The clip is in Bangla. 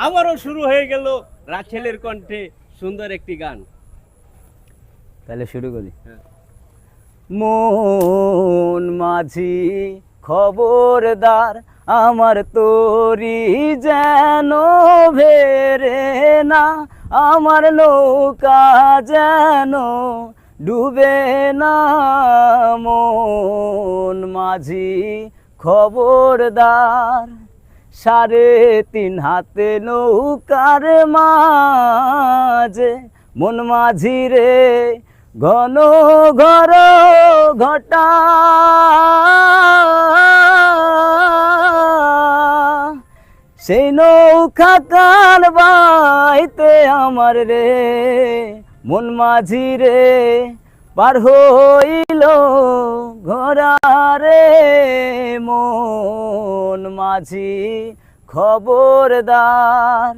আবারও শুরু হয়ে গেল রাছেলের কণ্ঠে সুন্দর একটি গান। তাহলে শুরু করি। হ্যাঁ। মন মাঝি খবরদার, আমার তোরি যেন ভেরে না, আমার নৌকা যেন ডুবে না। মন মাঝি খবরদার, 3.5 হাতে নৌকার মাঝে মন মাঝি রে ঘন ঘর ঘটা। সেই নৌকা কান বাইতে আমার রে মন মাঝি রে পার হইল ঘোড়া রে। মন মাঝি খবরদার।